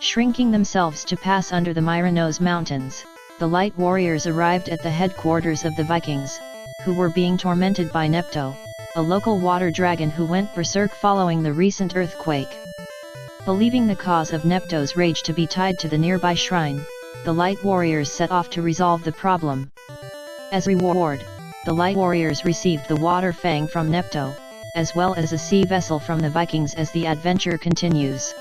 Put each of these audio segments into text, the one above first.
Shrinking themselves to pass under the Myronos mountains, the light warriors arrived at the headquarters of the Vikings, who were being tormented by Nepto, a local water dragon who went berserk following the recent earthquake. Believing the cause of Nepto's rage to be tied to the nearby shrine, the light warriors set off to resolve the problem. As reward, the light warriors received the water fang from Nepto, as well as a sea vessel from the Vikings as the adventure continues.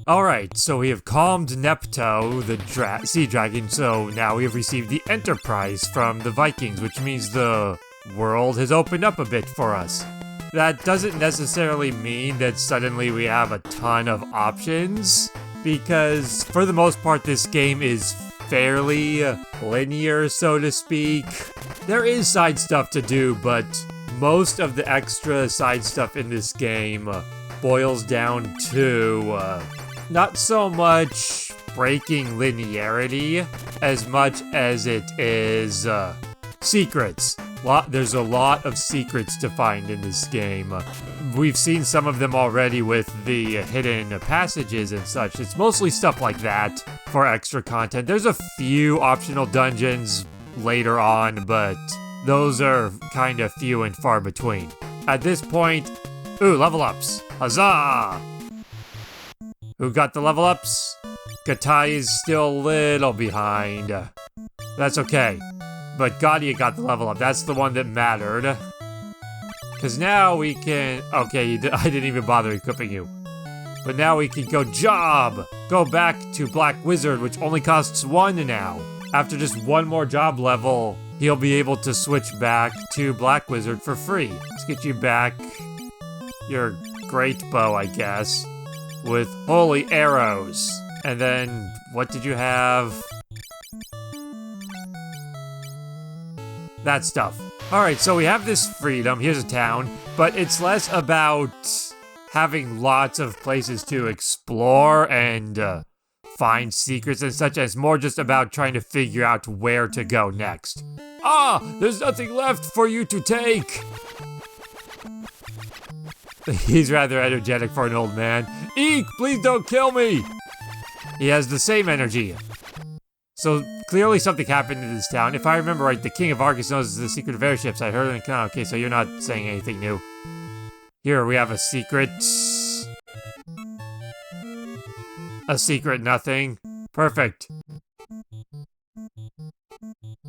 Alright, so we have calmed Nepto, the sea dragon, so now we have received the Enterprise from the Vikings, which means the world has opened up a bit for us. That doesn't necessarily mean that suddenly we have a ton of options, because for the most part this game is fairly linear, so to speak. There is side stuff to do, but most of the extra side stuff in this game boils down to not so much breaking linearity as much as it is secrets. There's a lot of secrets to find in this game. We've seen some of them already with the hidden passages and such. It's mostly stuff like that for extra content. There's a few optional dungeons later on, but those are kind of few and far between. At this point, ooh, level ups. Huzzah! Who got the level ups? Gatai is still a little behind. That's okay. But Gadia got the level up. That's the one that mattered. Because now we can... Okay, I didn't even bother equipping you. But now we can go job! Go back to Black Wizard, which only costs 1 now. After just one more job level, he'll be able to switch back to Black Wizard for free. Let's get you back your great bow, I guess, with holy arrows. And then, what did you have? That stuff. Alright, so we have this freedom. Here's a town, but it's less about having lots of places to explore and find secrets and such, as more just about trying to figure out where to go next. Ah! There's nothing left for you to take! He's rather energetic for an old man. Eek! Please don't kill me! He has the same energy. So, clearly something happened in this town. If I remember right, the King of Argus knows the secret of airships. I heard it in the canal. Okay, so you're not saying anything new. Here, we have a secret. A secret nothing. Perfect.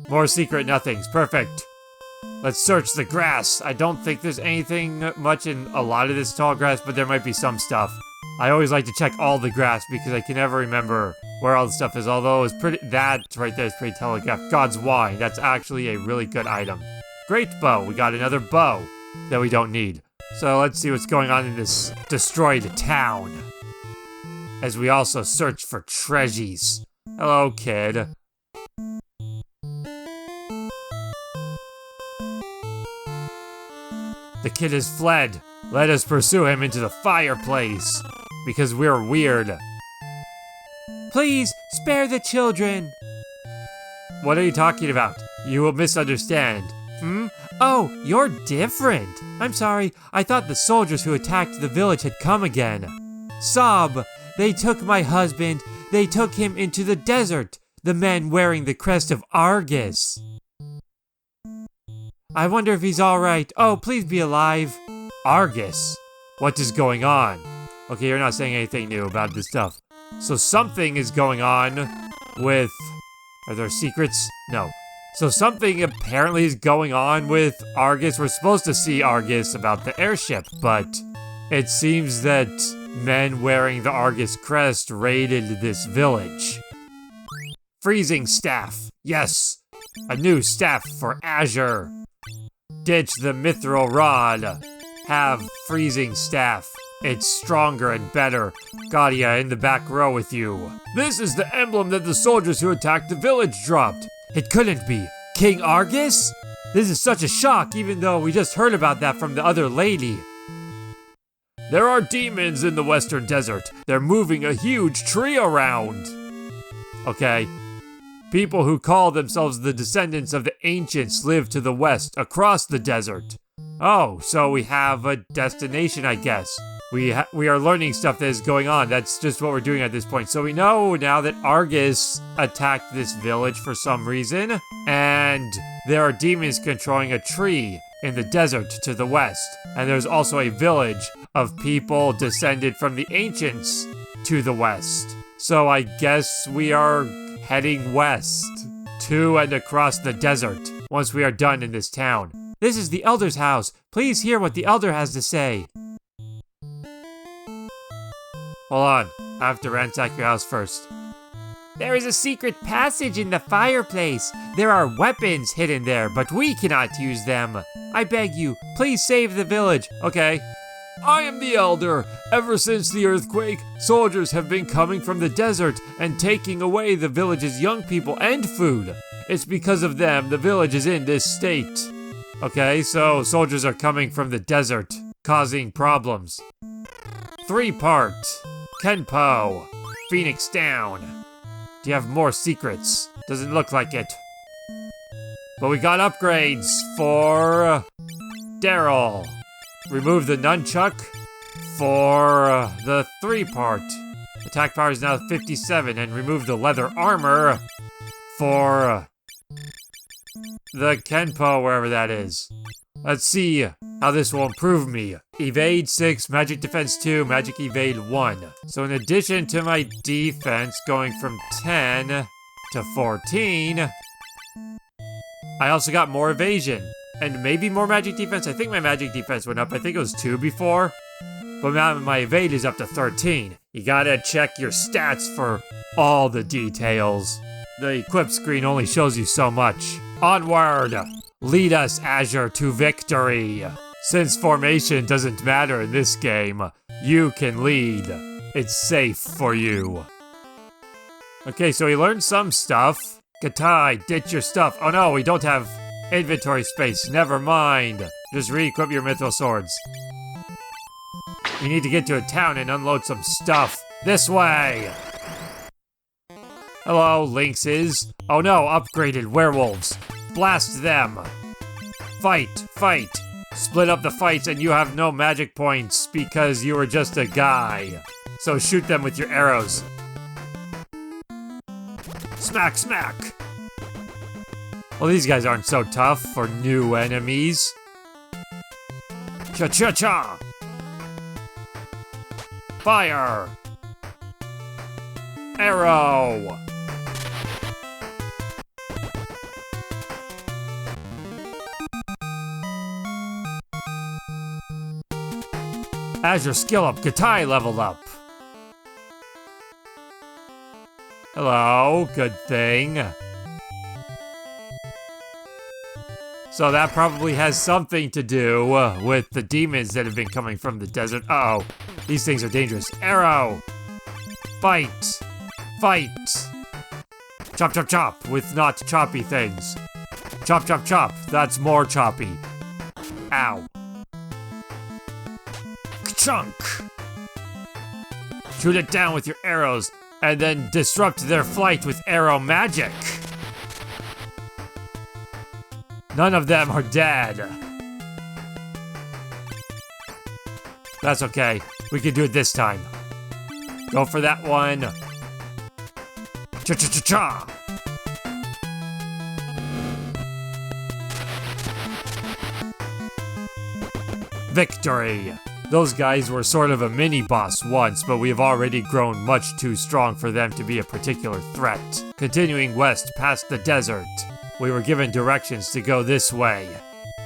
More secret nothings. Perfect. Let's search the grass. I don't think there's anything much in a lot of this tall grass, but there might be some stuff. I always like to check all the grass because I can never remember where all the stuff is, although it's pretty, that right there is pretty telegraphed. God's wine, that's actually a really good item. Great bow, we got another bow that we don't need. So let's see what's going on in this destroyed town, as we also search for treasures. Hello, kid. The kid has fled. Let us pursue him into the fireplace, because we're weird. Please, spare the children. What are you talking about? You will misunderstand. Oh, you're different. I'm sorry, I thought the soldiers who attacked the village had come again. Sob, they took my husband. They took him into the desert. The man wearing the crest of Argus. I wonder if he's alright. Oh, please be alive. Argus? What is going on? Okay, you're not saying anything new about this stuff. So something is going on with... Are there secrets? No. So something apparently is going on with Argus. We're supposed to see Argus about the airship, but it seems that men wearing the Argus crest raided this village. Freezing staff. Yes. A new staff for Azure. Ditch the mithril rod. Have freezing staff. It's stronger and better. Gadia in the back row with you. This is the emblem that the soldiers who attacked the village dropped. It couldn't be. King Argus? This is such a shock, even though we just heard about that from the other lady. There are demons in the western desert. They're moving a huge tree around. Okay. People who call themselves the descendants of the ancients live to the west, across the desert. Oh, so we have a destination, I guess. We are learning stuff that is going on. That's just what we're doing at this point. So we know now that Argus attacked this village for some reason, and there are demons controlling a tree in the desert to the west. And there's also a village of people descended from the ancients to the west. So I guess we are heading west to and across the desert once we are done in this town. This is the Elder's house. Please hear what the Elder has to say. Hold on, I have to ransack your house first. There is a secret passage in the fireplace. There are weapons hidden there, but we cannot use them. I beg you, please save the village. Okay. I am the Elder. Ever since the earthquake, soldiers have been coming from the desert and taking away the village's young people and food. It's because of them the village is in this state. Okay, so soldiers are coming from the desert, causing problems. 3-part. Kenpo. Phoenix down. Do you have more secrets? Doesn't look like it. But we got upgrades for Daryl. Remove the nunchuck for the 3-part. Attack power is now 57, and remove the leather armor for the Kenpo, wherever that is. Let's see how this will improve me. Evade 6, magic defense 2, magic evade 1. So in addition to my defense going from 10 to 14, I also got more evasion. And maybe more magic defense. I think my magic defense went up. I think it was 2 before. But now my evade is up to 13. You gotta check your stats for all the details. The equip screen only shows you so much. Onward! Lead us, Azure, to victory! Since formation doesn't matter in this game, you can lead. It's safe for you. Okay, so we learned some stuff. Katai, ditch your stuff. Oh no, we don't have inventory space. Never mind. Just re-equip your mithril swords. We need to get to a town and unload some stuff. This way! Hello, lynxes. Oh no, upgraded werewolves. Blast them. Fight, fight. Split up the fights and you have no magic points because you were just a guy. So shoot them with your arrows. Smack, smack. Well, these guys aren't so tough for new enemies. Cha-cha-cha! Fire! Arrow! As your skill up, Katai leveled up. Hello, good thing. So that probably has something to do with the demons that have been coming from the desert. Uh-oh, these things are dangerous. Arrow! Fight! Fight! Chop, chop, chop, with not choppy things. Chop, chop, chop, that's more choppy. Ow. Chunk! Shoot it down with your arrows, and then disrupt their flight with arrow magic. None of them are dead. That's okay. We can do it this time. Go for that one. Cha-cha-cha-cha! Victory! Those guys were sort of a mini-boss once, but we have already grown much too strong for them to be a particular threat. Continuing west past the desert, we were given directions to go this way,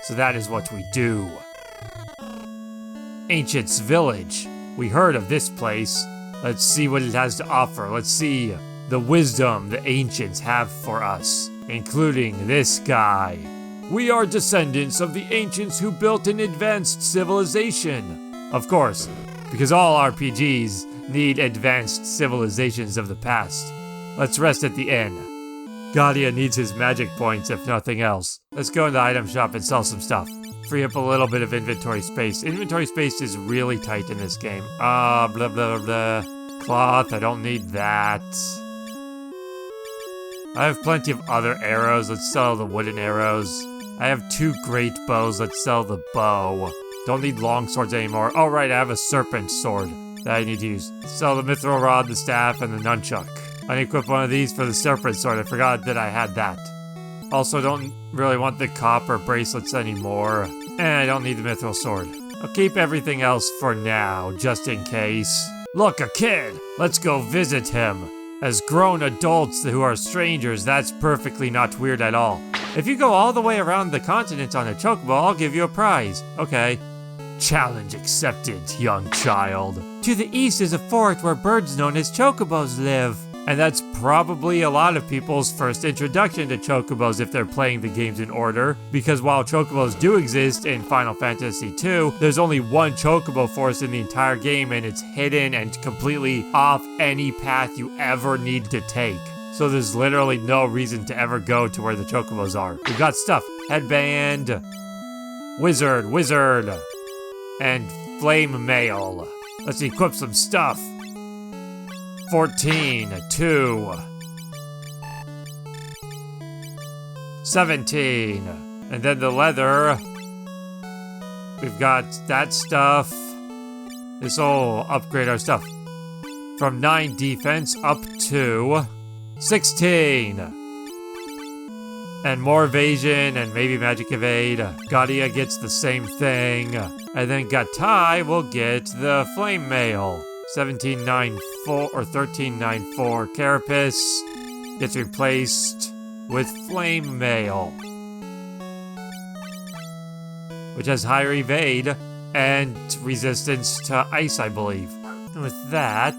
so that is what we do. Ancient's Village. We heard of this place. Let's see what it has to offer. Let's see the wisdom the ancients have for us, including this guy. We are descendants of the ancients who built an advanced civilization. Of course, because all RPGs need advanced civilizations of the past. Let's rest at the inn. Gadia needs his magic points if nothing else. Let's go in the item shop and sell some stuff. Free up a little bit of inventory space. Inventory space is really tight in this game. Blah blah blah. Cloth, I don't need that. I have plenty of other arrows. Let's sell the wooden arrows. I have 2 great bows. Let's sell the bow. Don't need long swords anymore. Oh, right, I have a serpent sword that I need to use. Sell the mithril rod, the staff, and the nunchuck. I equip one of these for the serpent sword. I forgot that I had that. Also, don't really want the copper bracelets anymore. And I don't need the mithril sword. I'll keep everything else for now, just in case. Look, a kid! Let's go visit him. As grown adults who are strangers, that's perfectly not weird at all. If you go all the way around the continent on a chocobo, I'll give you a prize. Okay. Challenge accepted, young child. To the east is a fort where birds known as chocobos live. And that's probably a lot of people's first introduction to chocobos if they're playing the games in order, because while chocobos do exist in Final Fantasy II, there's only one chocobo forest in the entire game, and it's hidden and completely off any path you ever need to take. So there's literally no reason to ever go to where the chocobos are. We've got stuff. Headband, wizard, and flame mail. Let's equip some stuff. 14, 2, 17, and then the leather. We've got that stuff. This will upgrade our stuff from 9 defense up to 16. And more evasion and maybe magic evade. Gadia gets the same thing. And then Gatai will get the flame mail. 1794 or 1394. Carapace gets replaced with flame mail, which has higher evade and resistance to ice, I believe. And with that,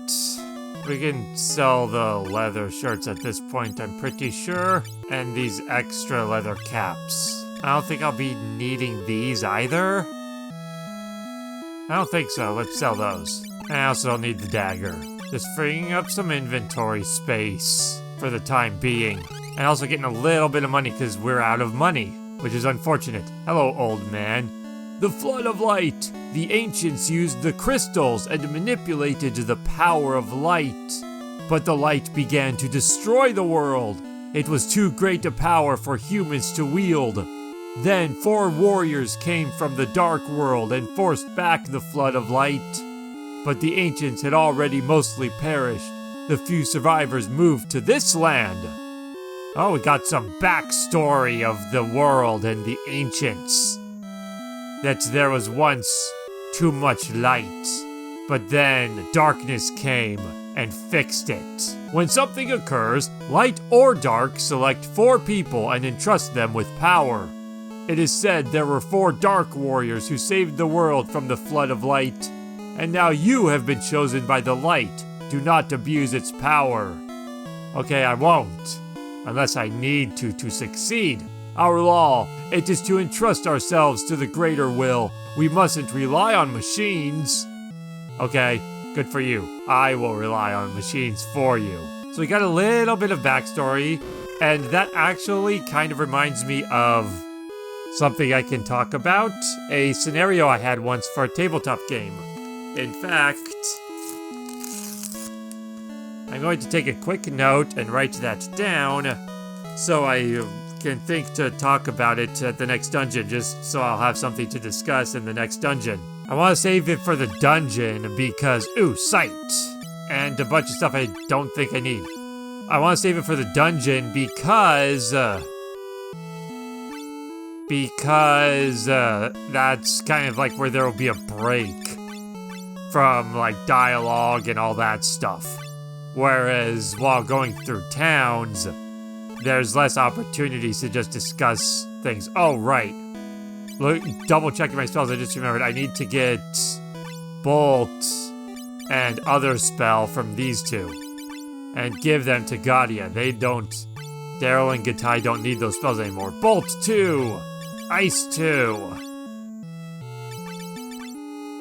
we can sell the leather shirts at this point, I'm pretty sure, and these extra leather caps. I don't think I'll be needing these either. I don't think so. Let's sell those. And I also don't need the dagger. Just freeing up some inventory space for the time being. And also getting a little bit of money because we're out of money, which is unfortunate. Hello, old man. The flood of light. The ancients used the crystals and manipulated the power of light. But the light began to destroy the world. It was too great a power for humans to wield. Then 4 warriors came from the dark world and forced back the flood of light. But the ancients had already mostly perished. The few survivors moved to this land. Oh, we got some backstory of the world and the ancients. That there was once too much light, but then darkness came and fixed it. When something occurs, light or dark, select 4 people and entrust them with power. It is said there were 4 dark warriors who saved the world from the flood of light. And now you have been chosen by the light. Do not abuse its power. Okay, I won't. Unless I need to succeed. Our law, it is to entrust ourselves to the greater will. We mustn't rely on machines. Okay, good for you. I will rely on machines for you. So we got a little bit of backstory, and that actually kind of reminds me of something I can talk about. A scenario I had once for a tabletop game. In fact, I'm going to take a quick note and write that down so I can think to talk about it at the next dungeon, just so I'll have something to discuss in the next dungeon. I want to save it for the dungeon because, sight, and a bunch of stuff I don't think I need. I want to save it for the dungeon because that's kind of like where there will be a break from like dialogue and all that stuff. Whereas while going through towns, there's less opportunities to just discuss things. Oh, right. Look, double checking my spells, I just remembered I need to get Bolt and other spell from these 2 and give them to Gadia. They don't, Daryl and Gatai don't need those spells anymore. Bolt 2, Ice 2.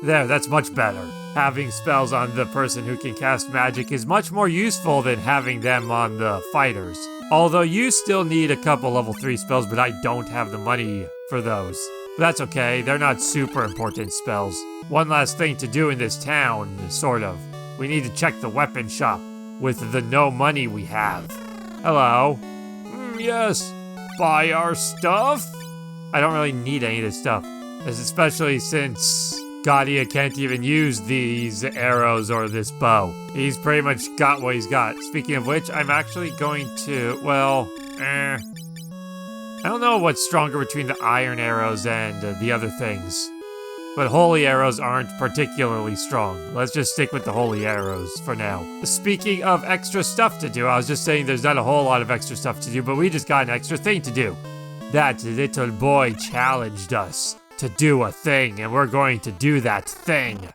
There, that's much better. Having spells on the person who can cast magic is much more useful than having them on the fighters. Although you still need a couple level 3 spells, but I don't have the money for those. But that's okay, they're not super important spells. One last thing to do in this town, sort of. We need to check the weapon shop with the no money we have. Hello. Yes, buy our stuff? I don't really need any of this stuff, especially since Gadia can't even use these arrows or this bow. He's pretty much got what he's got. Speaking of which, I'm actually going to, well, I don't know what's stronger between the iron arrows and the other things. But holy arrows aren't particularly strong. Let's just stick with the holy arrows for now. Speaking of extra stuff to do, I was just saying there's not a whole lot of extra stuff to do, but we just got an extra thing to do. That little boy challenged us to do a thing, and we're going to do that thing.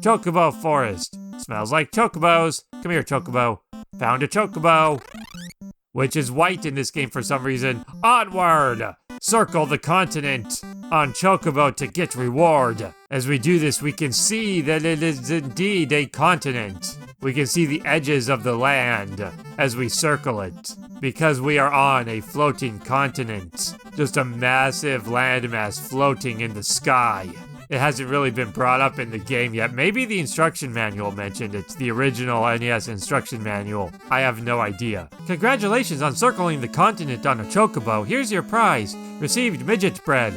Chocobo Forest. Smells like chocobos. Come here, chocobo. Found a chocobo. Which is white in this game for some reason. Onward! Circle the continent on chocobo to get reward. As we do this, we can see that it is indeed a continent. We can see the edges of the land as we circle it, because we are on a floating continent. Just a massive landmass floating in the sky. It hasn't really been brought up in the game yet. Maybe the instruction manual mentioned it, the original NES instruction manual. I have no idea. Congratulations on circling the continent on a chocobo. Here's your prize. Received midget bread.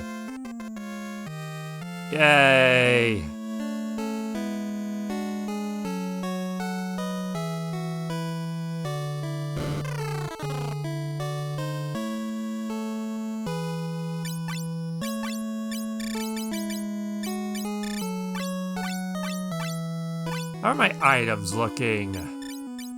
Yay. How are my items looking?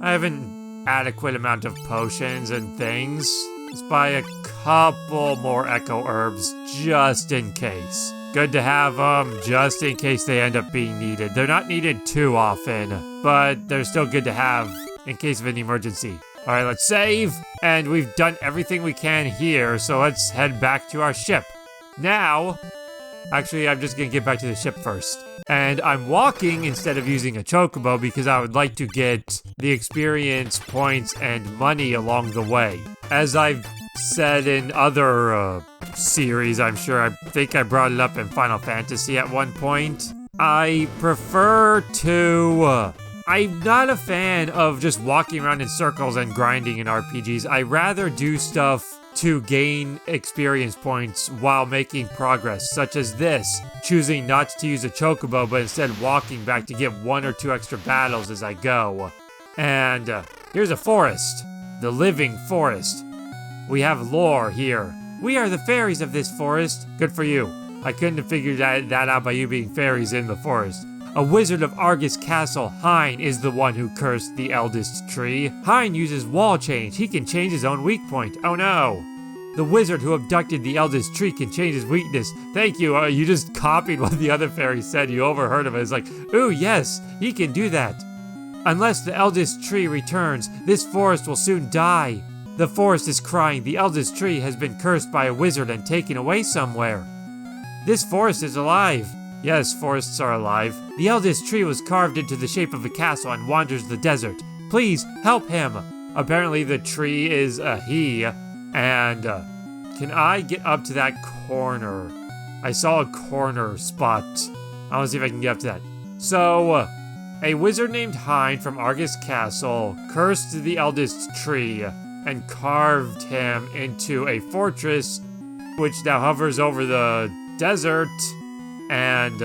I have an adequate amount of potions and things. Let's buy a couple more echo herbs just in case. Good to have them just in case they end up being needed. They're not needed too often, but they're still good to have in case of an emergency. All right, let's save. And we've done everything we can here, so let's head back to our ship. Now, actually, I'm just gonna get back to the ship first. And I'm walking instead of using a chocobo because I would like to get the experience points and money along the way. As I've said in other series, I'm sure, I think I brought it up in Final Fantasy at one point, I prefer to... I'm not a fan of just walking around in circles and grinding in RPGs. I rather do stuff to gain experience points while making progress, such as this, choosing not to use a chocobo but instead walking back to get 1 or 2 extra battles as I go. And here's a forest, the living forest. We have lore here. We are the fairies of this forest. Good for you. I couldn't have figured that out by you being fairies in the forest. A wizard of Argus Castle, Hein, is the one who cursed the eldest tree. Hein uses wall change. He can change his own weak point. Oh no. The wizard who abducted the eldest tree can change his weakness. Thank you. You just copied what the other fairy said. You overheard of it. It's like, ooh, yes, he can do that. Unless the eldest tree returns, this forest will soon die. The forest is crying. The eldest tree has been cursed by a wizard and taken away somewhere. This forest is alive. Yes, forests are alive. The eldest tree was carved into the shape of a castle and wanders the desert. Please, help him. Apparently the tree is a he, and can I get up to that corner? I saw a corner spot. I want to see if I can get up to that. So, a wizard named Hein from Argus Castle cursed the eldest tree and carved him into a fortress which now hovers over the desert and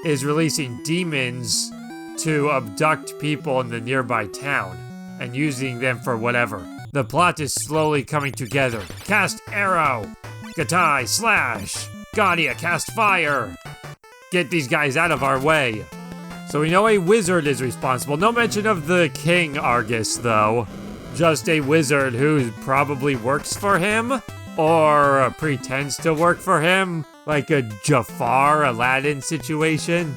is releasing demons to abduct people in the nearby town and using them for whatever. The plot is slowly coming together. Cast arrow! Gatai slash! Gadia cast fire! Get these guys out of our way. So we know a wizard is responsible. No mention of the King Argus, though. Just a wizard who probably works for him? Or pretends to work for him? Like a Jafar Aladdin situation?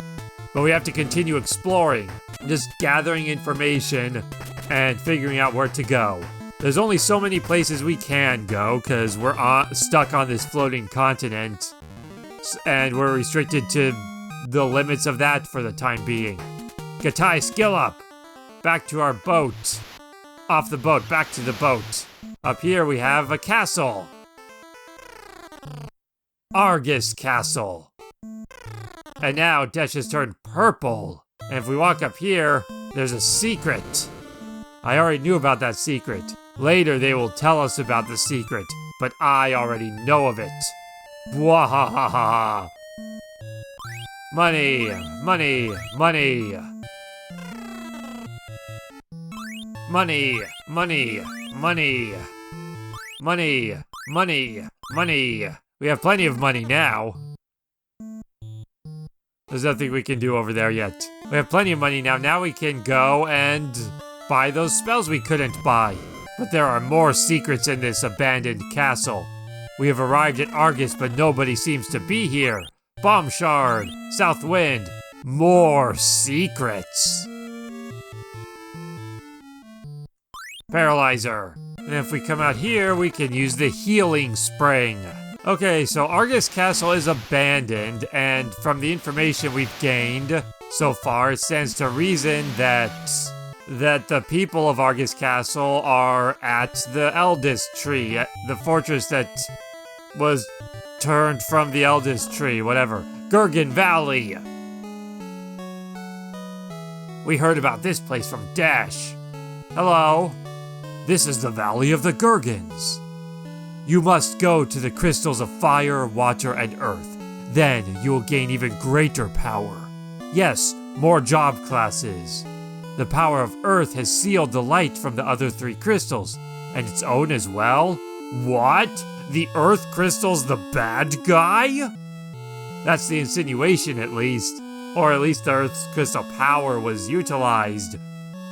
But we have to continue exploring. Just gathering information and figuring out where to go. There's only so many places we can go because we're stuck on this floating continent. And we're restricted to the limits of that for the time being. Gatai, skill up! Back to our boat. Off the boat, back to the boat. Up here we have a castle. Argus Castle. And now Desh has turned purple. And if we walk up here, there's a secret. I already knew about that secret. Later they will tell us about the secret, but I already know of it. Bwahahaha. Money, money, money. Money, money, money. Money, money, money. We have plenty of money now. There's nothing we can do over there yet. We have plenty of money now. Now we can go and buy those spells we couldn't buy. But there are more secrets in this abandoned castle. We have arrived at Argus, but nobody seems to be here. Bomb Shard, South Wind, more secrets. Paralyzer. And if we come out here, we can use the healing spring. Okay, so Argus Castle is abandoned, and from the information we've gained so far, it stands to reason that the people of Argus Castle are at the Eldest Tree, the fortress that was turned from the Eldest Tree, whatever. Gurgen Valley. We heard about this place from Dash. Hello. This is the Valley of the Gurgens. You must go to the crystals of fire, water, and earth. Then you will gain even greater power. Yes, more job classes. The power of earth has sealed the light from the other 3 crystals, and its own as well? What? The earth crystal's the bad guy? That's the insinuation at least. Or at least the earth's crystal power was utilized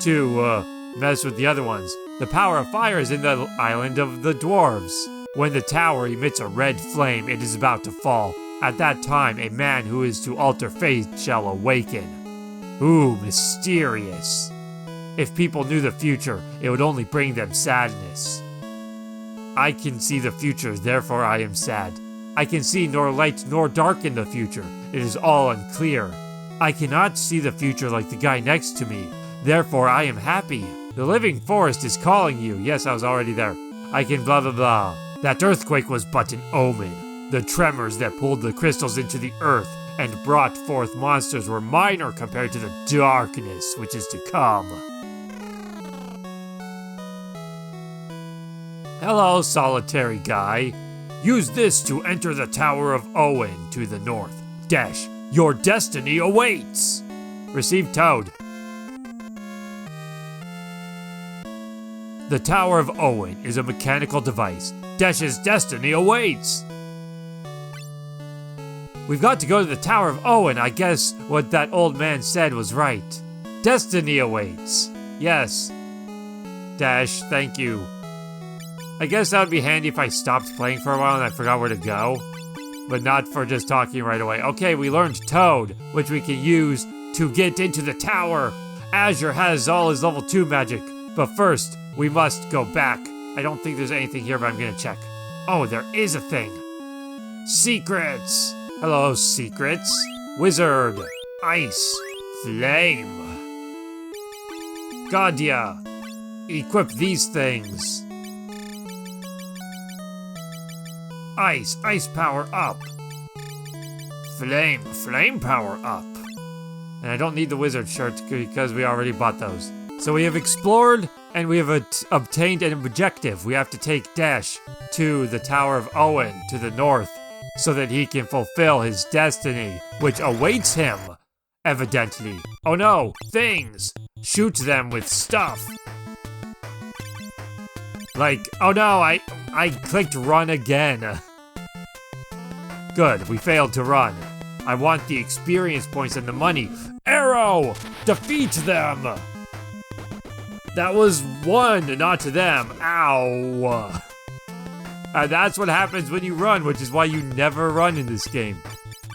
to mess with the other ones. The power of fire is in the island of the dwarves. When the tower emits a red flame, it is about to fall. At that time, a man who is to alter fate shall awaken. Ooh, mysterious. If people knew the future, it would only bring them sadness. I can see the future, therefore I am sad. I can see nor light nor dark in the future. It is all unclear. I cannot see the future like the guy next to me. Therefore I am happy. The living forest is calling you. Yes, I was already there. I can blah blah blah. That earthquake was but an omen. The tremors that pulled the crystals into the earth and brought forth monsters were minor compared to the darkness which is to come. Hello, solitary guy. Use this to enter the Tower of Owen to the north. Dash, your destiny awaits! Receive Toad. The Tower of Owen is a mechanical device. Dash's destiny awaits! We've got to go to the Tower of Owen. I guess what that old man said was right. Destiny awaits. Yes. Dash, thank you. I guess that would be handy if I stopped playing for a while and I forgot where to go. But not for just talking right away. Okay, we learned Toad, which we can use to get into the tower. Azure has all his level 2 magic. But first, we must go back. I don't think there's anything here, but I'm gonna check. Oh, there is a thing. Secrets. Hello, secrets. Wizard. Ice. Flame. Gadia. Equip these things. Ice. Ice power up. Flame. Flame power up. And I don't need the wizard shirt because we already bought those. So we have explored and we have obtained an objective. We have to take Dash to the Tower of Owen to the north so that he can fulfill his destiny, which awaits him, evidently. Oh no, things! Shoot them with stuff. Like, oh no, I clicked run again. Good, we failed to run. I want the experience points and the money. Arrow! Defeat them! That was one, not to them. Ow! And that's what happens when you run, which is why you never run in this game.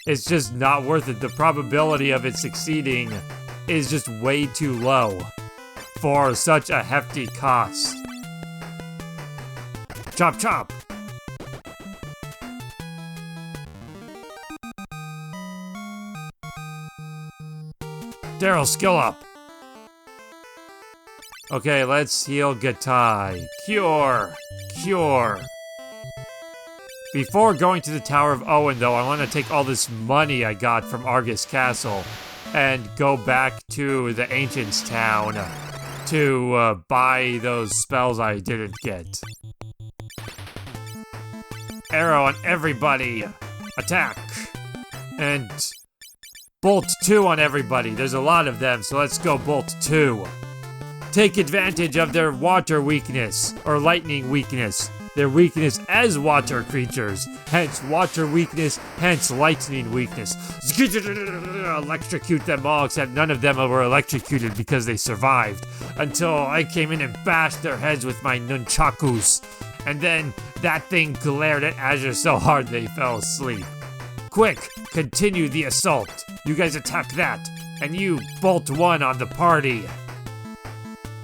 It's just not worth it. The probability of it succeeding is just way too low for such a hefty cost. Chop chop! Daryl, skill up! Okay, let's heal Gatai. Cure! Cure! Before going to the Tower of Owen, though, I want to take all this money I got from Argus Castle and go back to the Ancients' town to buy those spells I didn't get. Arrow on everybody. Attack. And Bolt 2 on everybody. There's a lot of them, so let's go Bolt 2. Take advantage of their water weakness, or lightning weakness. Their weakness as water creatures. Hence water weakness, hence lightning weakness. Electrocute them all, except none of them were electrocuted because they survived. Until I came in and bashed their heads with my nunchakus. And then that thing glared at Azure so hard they fell asleep. Quick, continue the assault. You guys attack that. And you Bolt 1 on the party.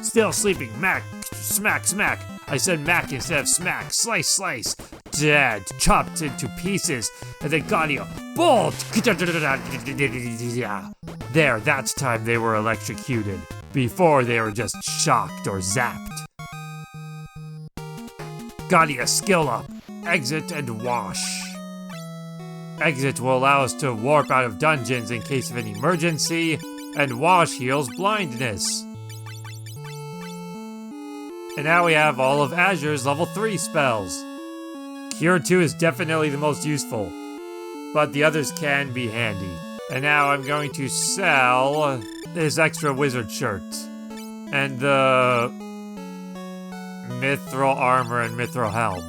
Still sleeping, Mac. Smack, smack. I said Mac instead of smack. Slice, slice. Dead. Chopped into pieces. And then Gaudio. Bolt! There, that's time they were electrocuted. Before they were just shocked or zapped. Gaudia, skill up. Exit and wash. Exit will allow us to warp out of dungeons in case of an emergency. And wash heals blindness. And now we have all of Azure's level 3 spells. Cure 2 is definitely the most useful, but the others can be handy. And now I'm going to sell this extra wizard shirt, and the mithril armor and mithril helm.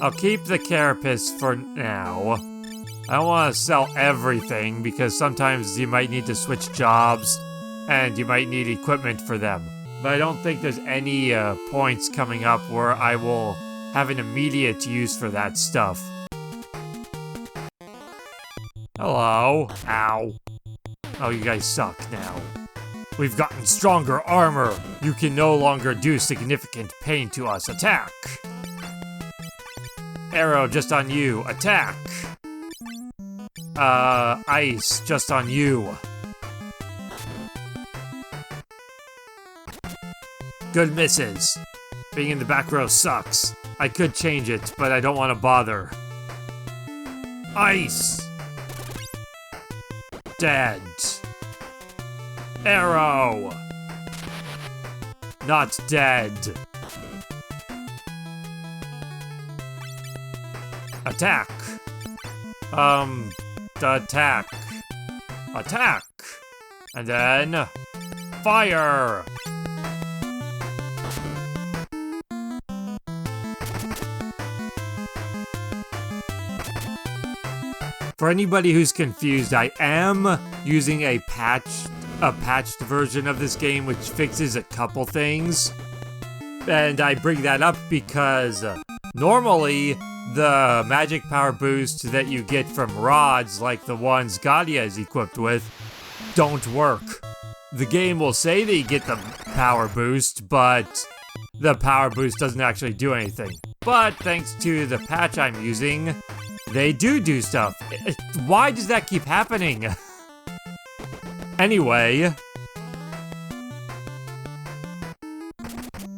I'll keep the carapace for now. I don't want to sell everything, because sometimes you might need to switch jobs, and you might need equipment for them. But I don't think there's any points coming up where I will have an immediate use for that stuff. Hello. Ow. Oh, you guys suck now. We've gotten stronger armor. You can no longer do significant pain to us. Attack. Arrow just on you. Attack. Ice just on you. Good misses. Being in the back row sucks. I could change it, but I don't want to bother. Ice! Dead. Arrow! Not dead. Attack! Attack. Attack! And then... fire! For anybody who's confused, I am using a patched version of this game which fixes a couple things. And I bring that up because normally the magic power boosts that you get from rods, like the ones Gaudia is equipped with, don't work. The game will say that you get the power boost, but the power boost doesn't actually do anything. But thanks to the patch I'm using, they do stuff. Why does that keep happening? Anyway.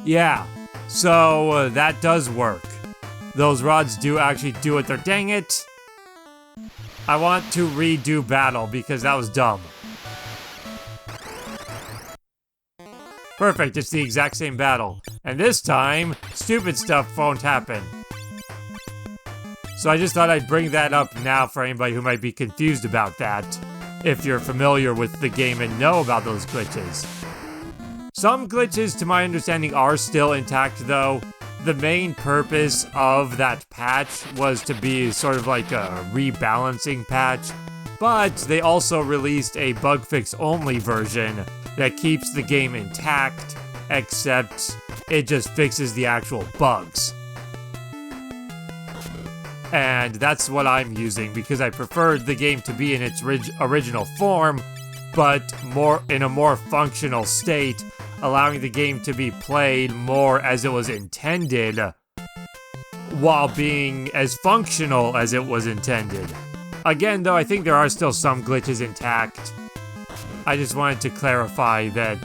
Yeah, so that does work. Those rods do actually do it. Dang it. I want to redo battle because that was dumb. Perfect, it's the exact same battle. And this time, stupid stuff won't happen. So I just thought I'd bring that up now for anybody who might be confused about that, if you're familiar with the game and know about those glitches. Some glitches, to my understanding, are still intact though. The main purpose of that patch was to be sort of like a rebalancing patch, but they also released a bug fix only version that keeps the game intact, except it just fixes the actual bugs. And that's what I'm using because I preferred the game to be in its original form, but in a more functional state, allowing the game to be played more as it was intended, while being as functional as it was intended. Again, though, I think there are still some glitches intact. I just wanted to clarify that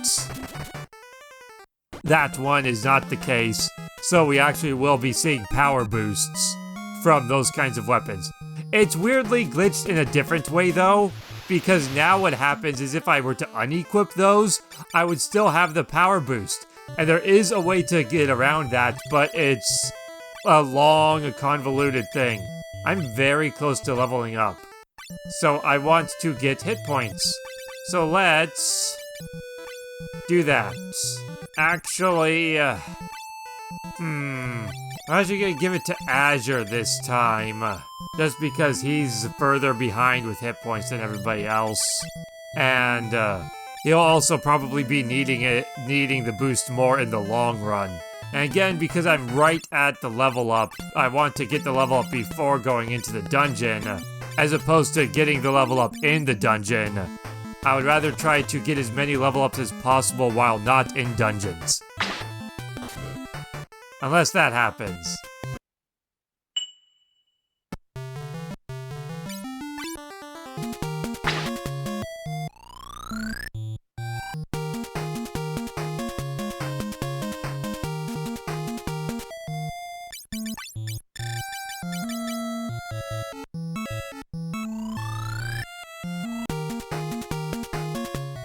that one is not the case, so we actually will be seeing power boosts from those kinds of weapons. It's weirdly glitched in a different way, though. because now what happens is if I were to unequip those, I would still have the power boost. And there is a way to get around that, but it's a long, convoluted thing. I'm very close to leveling up. So I want to get hit points. So let's do that. Actually, I'm actually gonna give it to Azure this time. Just because he's further behind with hit points than everybody else. And, he'll also probably be needing the boost more in the long run. And again, because I'm right at the level up, I want to get the level up before going into the dungeon, as opposed to getting the level up in the dungeon. I would rather try to get as many level ups as possible while not in dungeons. Unless that happens.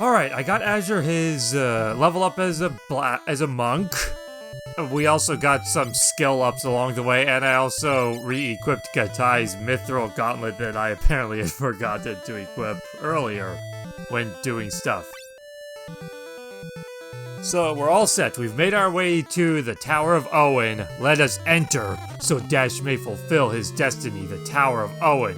Alright, I got Azure his level up as a monk. We also got some skill ups along the way, and I also re-equipped Gatai's mithril gauntlet that I apparently had forgotten to equip earlier when doing stuff. So we're all set. We've made our way to the Tower of Owen. Let us enter, so Dash may fulfill his destiny, the Tower of Owen.